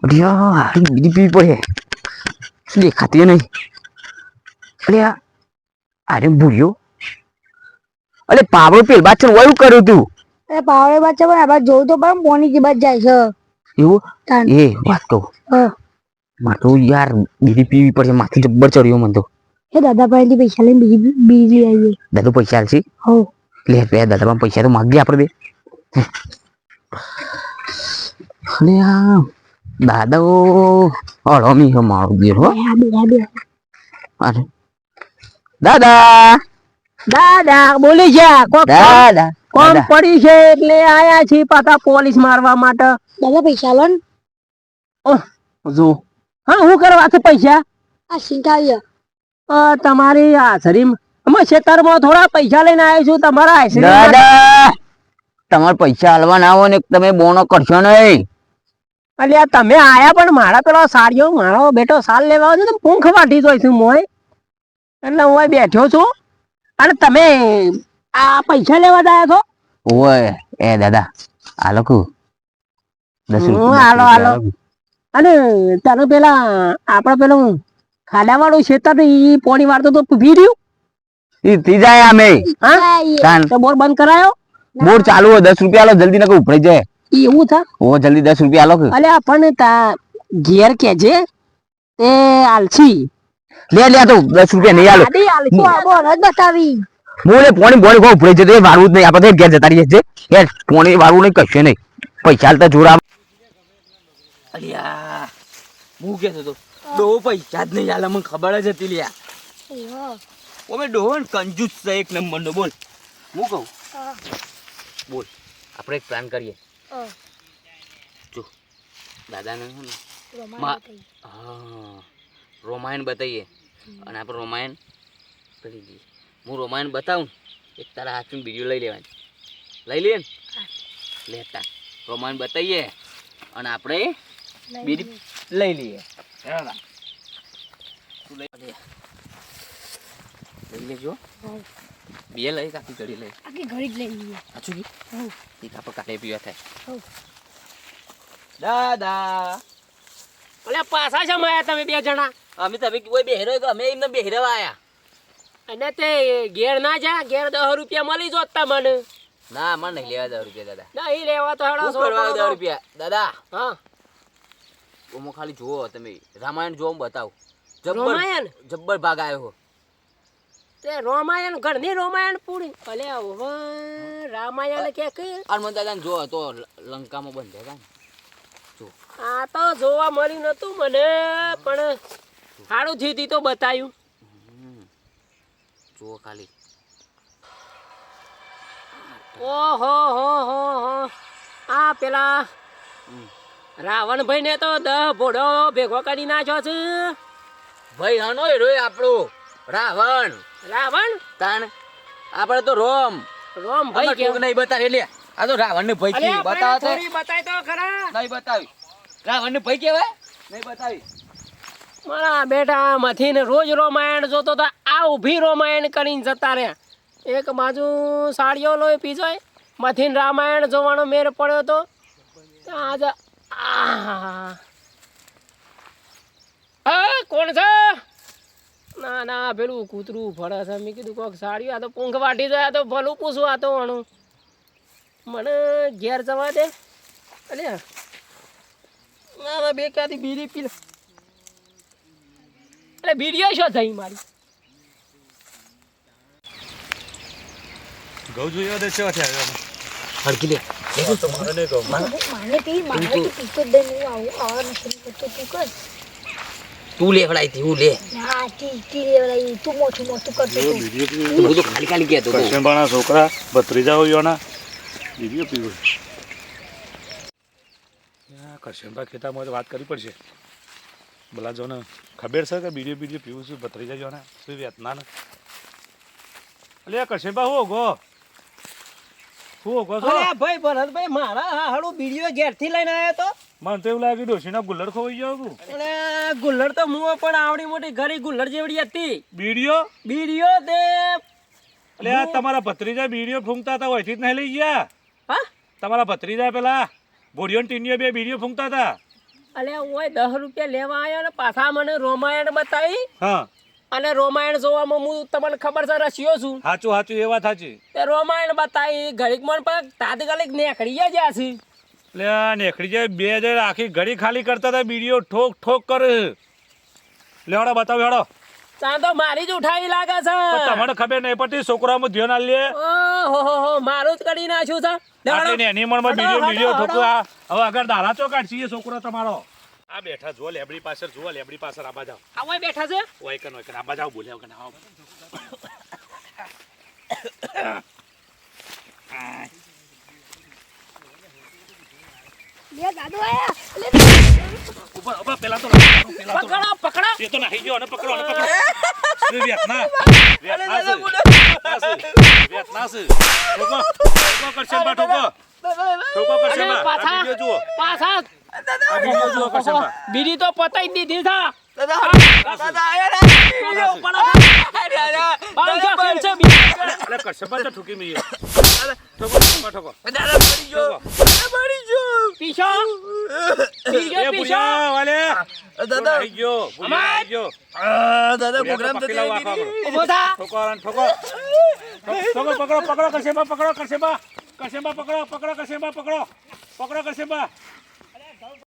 અરે હારી બીજી પીવી પડે. શું દેખાતી નહીં? અરે અરે ભૂલ્યો. અરે પાવડો પેલ બાદ વયું કર્યું તું. એ પાવડે બાદ છે પણ આબાદ જોવું તો પણ મોની કી બાદ જાય છે. એવું તાન. એ વાત તો મારે તો યાર બીજી પીવી પડશે. માથું જબ્બર ચડ્યો મને તો. એ દાદા પાસેથી પૈસા લઈને બીજી આવી. દાદુ પૈસા આલશે? હો લે બે દાદા પૈસા તો માગીએ આપણે બે. અને આ દાદાઓ હળમી છે મારો દીર હો. અરે દાદા દાદા બોલી છે દાદા કોમ દાદા પડી છે એટલે આયા છે પાછા પોલીસ મારવા માટે. દાદા પૈસા લો ને. જો હા હું કરવા છે પૈસા? આ સિંકા આવ્યા. તમારી આશરી અમે ખેતરમાં થોડા પૈસા લઈને આવ્યો છું તમારા આશરી. દાદા તમારે પૈસા હાલવા ના હોય ને તમે બોનો કરશો નહીં. અલ્યા તમે આયા પણ મારા પેલો સાડીઓ મારો બેટો સાલ લેવા આવ્યો છે તો પૂંખ વાટી જોઈ છું મોય એટલે હું બેઠો છું અને તમે આ પૈસા લેવા આવ્યા છો? ઓય એ દાદા આ લોકો 10 હાલો હાલો. અને તારું પેલા આપડે પેલું ખાડા વાળું ખેતર ઈ પોણી વાળતો તો પી રહ્યું ઈ જાય અમે હા તો બોર બંધ કરાયો? બોર ચાલુ હોય 10 રૂપિયા લો જલ્દી નકો ઉપડી જાય. ઈ એવું થા ઓ જલ્દી 10 રૂપિયા લો. અલ્યા પણ તા ઘેર કેજે તે આલસી લે લે તો 10 રૂપિયા નહીં આલો. આડી આલસી બોલ જ બતાવી. મોલે પોણી બોણી કો ઉપડી જતો એ વાળવું જ નહીં. આપણે ઘેર જતા રહીએ છે યાર. પોણી વાળવું નહીં કશે નહીં. પૈસા આલતા જોરા. અલ્યા હું કહેતો તો ડો પૈસા જ નહીં આલે મને ખબર જ હતી લ્યા. ઓમે ડોહો ને કંજૂસ છે એક નંબરનો. બોલ હું કહું બોલ આપણે એક પ્લાન કરીએ. જો દાદાને હા રોમાયણ બતાવીએ અને આપણે રોમાયણ કરી દઈએ. હું રોમાયણ બતાવું એક તારા હાથમાં બીજું લઈ લેવાની. લઈ લઈએ ને લેતા રોમાયણ બતાવીએ અને આપણે બીજી લઈ લઈએ. લઈ લેજો બે લઈ કાકી ઘડી લઈ આખી ઘડી જ લઈ લઈએ. સાચું કી એક આપણે કાઢે પીવા થાય. દાદા અલ્યા પાછા છે માયા તમે બે જણા અમે તમે કોઈ બેહરો અમે એમને બેહરવા આયા. અને તે ઘેર ના જા ઘેર 10 રૂપિયા મળી જોત તમને. ના મને નહીં લેવા 10 રૂપિયા દાદા. નહીં લેવા તો હેડો શું કરવા 10 રૂપિયા દાદા? હા ઓમો ખાલી જુઓ તમે રામાયણ જો બતાવું. રોમાયણ જબ્બર ભાગ આવ્યો. તે રોમાયણ ઘરની રોમાયણ પૂરી અલ્યા ઓહો રામાયણ કે હનુમાન દાદા જો તો લંકામાં બંધ હતા. આ તો જોવા મળ્યું નતું મને પણ સારું થયું તી તો બતાયું. જુઓ ખાલી ઓહો હો હો હો આ પેલા રાવણ ભાઈ ને તો 10 ભોળો ભેગો કરી નાખ્યો છે. ભાઈ હનો હીરો આપણો રાવણ. રાવણ તાણ આપણે તો રોમ ભાઈ કેવું નહીં બતાવે લે. આ તો રાવણ ને ભાઈ કેવી બતાવે તો બતાય તો ખરા. નહીં બતાવી. રાવણ ને ભાઈ કેવાય નહીં બતાવી. મારા બેટા મથી ને રોજ રોમાયણ જોતો તો આ ઊભી રોમાયણ કરીને જતા રહ્યા. એક બાજુ સાડીઓ લોહી પીજોય મથી રામાયણ જોવાનો મેર પડ્યો તો આજે કોણ છે? ના ના પેલું કૂતરું ફળે છે. મેં કીધું કોક સાડીઓ આ તો પૂંખ વાટી જાય. આ તો ભલું પૂછું આ તો વણું મને ઘેર જવા દે. અલ્યા ના બે ક્યાંથી બીડી પી એટલે બીડીઓ શું થઈ મારી? ગૌ જોયો દે છે છે હડકી લે માને પીતો દે હું આવા નથી કરતો તું કર. તું લેવડાઈ તી હું લે ના ટી લેવડાઈ તું મોટું કરતો તું. હું તો ખાલી ખાલી કહેતો હતો. કશેબાના છોકરા ભત્રીજાઓ યોના બીડીઓ પીવું. કશેબા ખેતામાં વાત કરવી પડશે. બોલા જો ને ખબર છે કે બીડીઓ પીવું છું ભત્રીજા જોના શું વેતના ને. અલે કશેબા હું ગો અરે ભાઈ ભરતભાઈ મારા હાડું બીડીઓ ઘેરથી લઈને આવ્યો તો. મને તો એવું લાગ્યું ડોશીના ગુલ્લડ ખોવાઈ ગયો તું. અરે ગુલ્લડ તો મુઓ પણ આવડી મોટી ઘરી ગુલ્લડ જેવડી હતી. બીડીઓ તે અલે આ તમારા ભત્રીજા બીડીઓ ફૂંકતા હતા ઓયથી જ નહીં લઈ ગયા. હા તમારા ભત્રીજા પેલા બોડિયો ટીનીઓ બે બીડીઓ ફૂંકતા હતા. અલે ઓય 10 રૂપિયા લેવા આવ્યો ને પાછા મને રામાયણ બતાવી હા અને રામાયણ જોવામાં હું તમને ખબર છે રસ્યો છું સાચું સાચું એ વાત સાચી. તે રામાયણ બતાવી ઘડીક મને પણ તાત્કાલિક નેકળી ગયા છે એટલે આ નેખડી જાય 2000 આખી ઘડી ખાલી કરતા હતા વિડીયો ઠોક ઠોક કરે. લેવાડો બતાવો હેડો. ચા તો મારી જ ઉઠાવી લાગે છે પણ તમને ખબર નહીં પડતી છોકરામાં ધ્યાન આલે. ઓહો મારું જ કરી નાખ્યું છે આટલી નેની ઉંમરમાં હટો, વિડીયો હટો, ઠોકવા. હવે અગર દારા ચો કાઢશી એ છોકરો તમારો. આ બેઠા જો લેબડી પાછળ જુઓ લેબડી પાછળ આબા જાવ. આ ઓય બેઠા છે ઓય કન આબા જાવ બોલ્યા કન આવો. લે દાદુ આયા લે ઉપર ઉપર પેલા તો પકડો એ તો નાહી ગયો અને પકડો અને પકડો. એ વેતના ઠોકો કરશે બા ઠોકો કરશે અને બા. આ વિડીયો જુઓ પાછા આ વિડીયો જુઓ કરશે બા. બીડી તો પતાઈ દીધી છે અલે કરશે બા તો ઠોકી મી. ઠોકો ઠોકો પીછો એ બુયા વાલે દાદા આવી ગયો બુયા આવી ગયો. દાદા પ્રોગ્રામ તો ઉભો થા ઠોકો ઠોકો પકડો કરશે બા પકડો કરશે બા પકડો કરશે બા પકડો કરશે બા